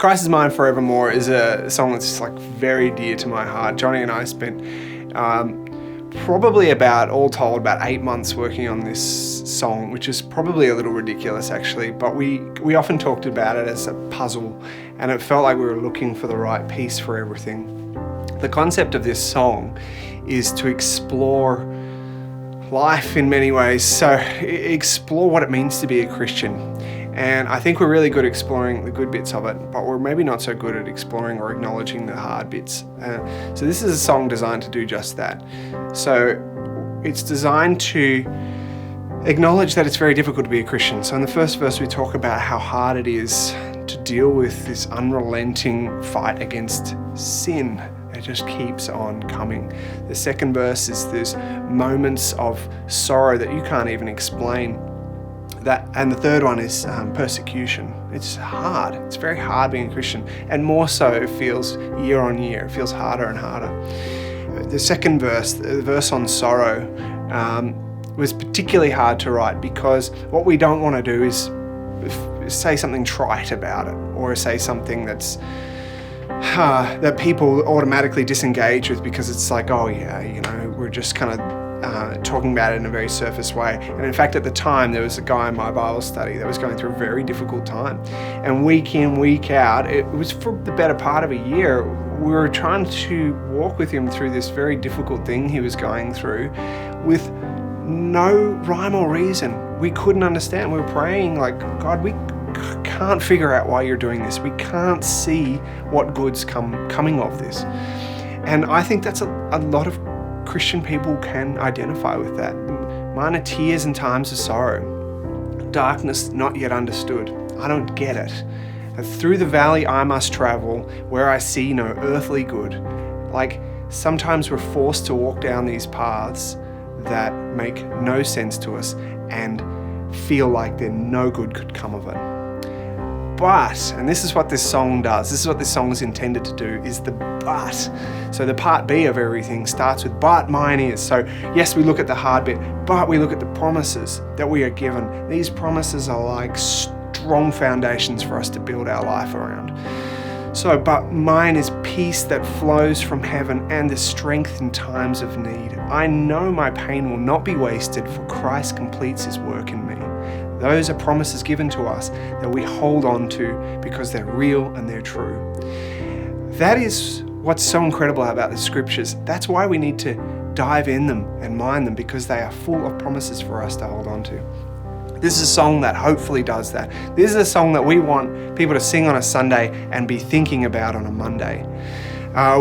Christ Is Mine Forevermore is a song that's like very dear to my heart. Johnny and I spent probably all told, about 8 months working on this song, which is probably a little ridiculous actually, but we often talked about it as a puzzle, and it felt like we were looking for the right piece for everything. The concept of this song is to explore life in many ways, so explore what it means to be a Christian. And I think we're really good at exploring the good bits of it, but we're maybe not so good at exploring or acknowledging the hard bits. So this is a song designed to do just that. So it's designed to acknowledge that it's very difficult to be a Christian. So in the first verse we talk about how hard it is to deal with this unrelenting fight against sin. It just keeps on coming. The second verse is there's moments of sorrow that you can't even explain. And the third one is persecution. It's hard. It's very hard being a Christian, and more so it feels year on year. It feels harder and harder. The second verse, the verse on sorrow, was particularly hard to write because what we don't want to do is say something trite about it, or say something that's that people automatically disengage with because it's like, oh yeah, we're just kind of talking about it in a very surface way. And in fact, at the time, there was a guy in my Bible study that was going through a very difficult time. And week in, week out, it was for the better part of a year, we were trying to walk with him through this very difficult thing he was going through with no rhyme or reason. We couldn't understand. We were praying like, God, we can't figure out why you're doing this. We can't see what good's coming of this. And I think that's a lot of Christian people can identify with that. Mine are tears and times of sorrow, darkness not yet understood. I don't get it. And through the valley I must travel, where I see no earthly good. Like sometimes we're forced to walk down these paths that make no sense to us and feel like no good could come of it. But, and this is what this song does, this is what this song is intended to do, is the but. So the part B of everything starts with, but mine is. So yes, we look at the hard bit, but we look at the promises that we are given. These promises are like strong foundations for us to build our life around. So, but mine is peace that flows from heaven and the strength in times of need. I know my pain will not be wasted, for Christ completes his work in me. Those are promises given to us that we hold on to because they're real and they're true. That is what's so incredible about the scriptures. That's why we need to dive in them and mine them, because they are full of promises for us to hold on to. This is a song that hopefully does that. This is a song that we want people to sing on a Sunday and be thinking about on a Monday.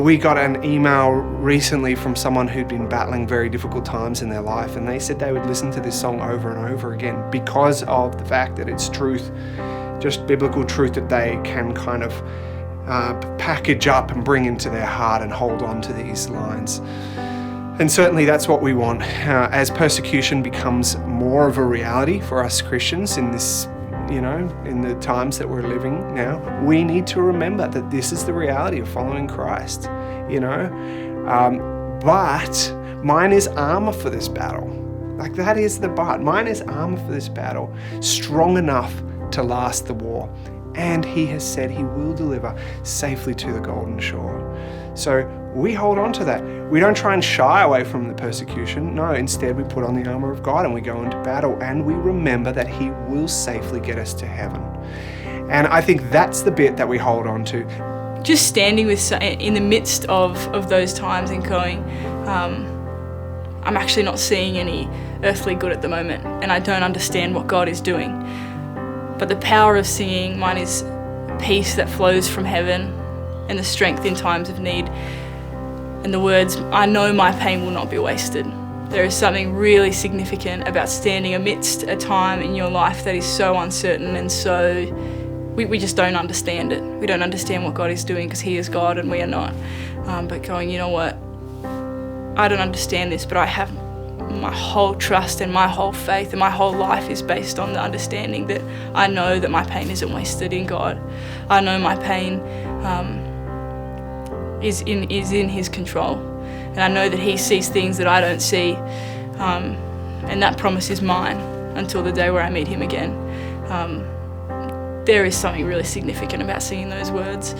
We got an email recently from someone who'd been battling very difficult times in their life, and they said they would listen to this song over and over again because of the fact that it's truth, just biblical truth that they can kind of package up and bring into their heart and hold on to these lines. And certainly that's what we want. As persecution becomes more of a reality for us Christians in this, in the times that we're living now, we need to remember that this is the reality of following Christ, But mine is armor for this battle. Like that is the but. Mine is armor for this battle, strong enough to last the war. And he has said he will deliver safely to the golden shore. So we hold on to that. We don't try and shy away from the persecution. No, instead we put on the armor of God and we go into battle, and we remember that he will safely get us to heaven. And I think that's the bit that we hold on to. Just standing in the midst of those times and going, I'm actually not seeing any earthly good at the moment, and I don't understand what God is doing. But the power of singing, mine is peace that flows from heaven and the strength in times of need. And the words, I know my pain will not be wasted. There is something really significant about standing amidst a time in your life that is so uncertain and so, we just don't understand it. We don't understand what God is doing because he is God and we are not. But going, you know what? I don't understand this, but I have my whole trust and my whole faith and my whole life is based on the understanding that I know that my pain isn't wasted in God. I know my pain is in his control, and I know that he sees things that I don't see, and that promise is mine until the day where I meet him again. there is something really significant about singing those words.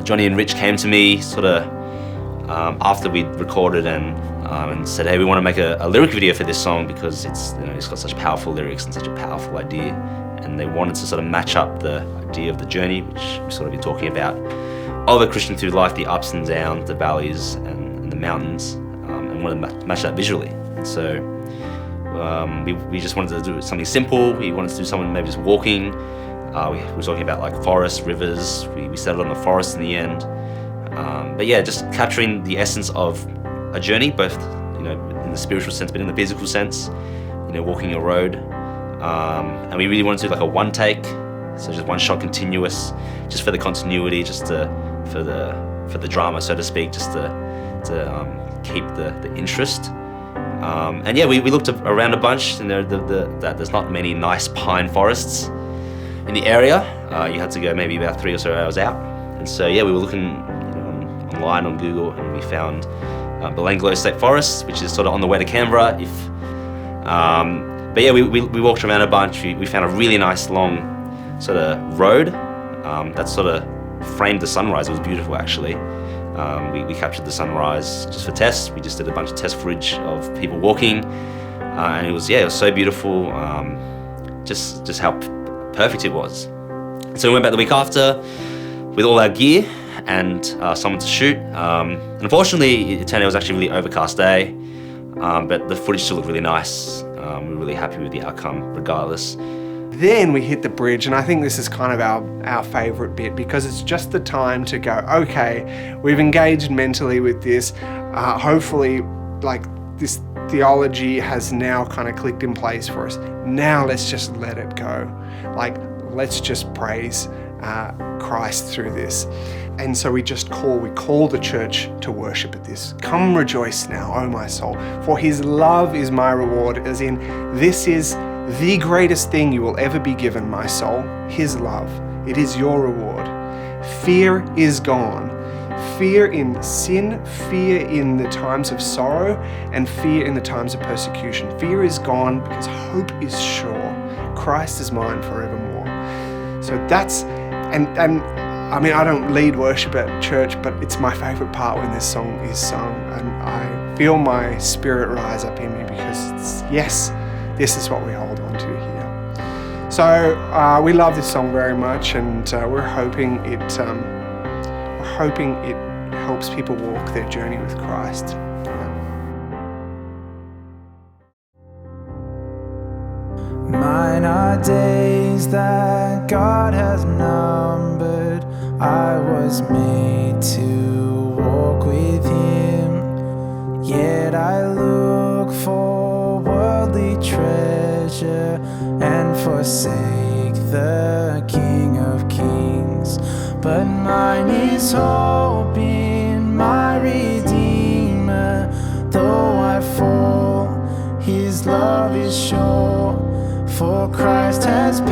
Johnny and Rich came to me sort of after we'd recorded and said, hey, we want to make a lyric video for this song because it's got such powerful lyrics and such a powerful idea. And they wanted to sort of match up the idea of the journey, which we sort of been talking about, of a Christian through life, the ups and downs, the valleys and the mountains, and wanted to match that visually. And so we just wanted to do something simple. We wanted to do something maybe just walking. We were talking about like forests, rivers. We settled on the forest in the end. But yeah, just capturing the essence of a journey, both in the spiritual sense, but in the physical sense. Walking a road. And we really wanted to do like a one take, so just one shot continuous, just for the continuity, just for the drama, so to speak, just to keep the interest. And yeah, we looked around a bunch, and there's not many nice pine forests in the area. You had to go maybe about 3 or so hours out. And so yeah, we were looking online on Google, and we found Belanglo State Forest, which is sort of on the way to Canberra. But yeah, we walked around a bunch. We found a really nice long sort of road that sort of framed the sunrise. It was beautiful, actually. We captured the sunrise just for tests. We just did a bunch of test footage of people walking, and it was so beautiful. Just how perfect it was. So we went back the week after with all our gear and someone to shoot. Unfortunately, it turned out it was actually a really overcast day, but the footage still looked really nice. We were really happy with the outcome regardless. Then we hit the bridge, and I think this is kind of our favourite bit, because it's just the time to go, okay, we've engaged mentally with this. Hopefully, like, this theology has now kind of clicked in place for us. Now let's just let it go. Like, let's just praise Christ through this. And so we call the church to worship at this. Come rejoice now, O my soul, for his love is my reward, as in, this is the greatest thing you will ever be given, my soul, his love. It is your reward. Fear is gone. Fear in sin, fear in the times of sorrow, and fear in the times of persecution. Fear is gone because hope is sure. Christ is mine forevermore. So that's, and I mean, I don't lead worship at church, but it's my favourite part when this song is sung, and I feel my spirit rise up in me, because this is what we hold on to here. So we love this song very much, and we're hoping it helps people walk their journey with Christ. Mine are days that God has numbered. I was made to walk with him, yet I look for worldly treasure and forsake the King of Kings. But mine is hope in my Redeemer. Though I fall, his love is sure, for Christ has paid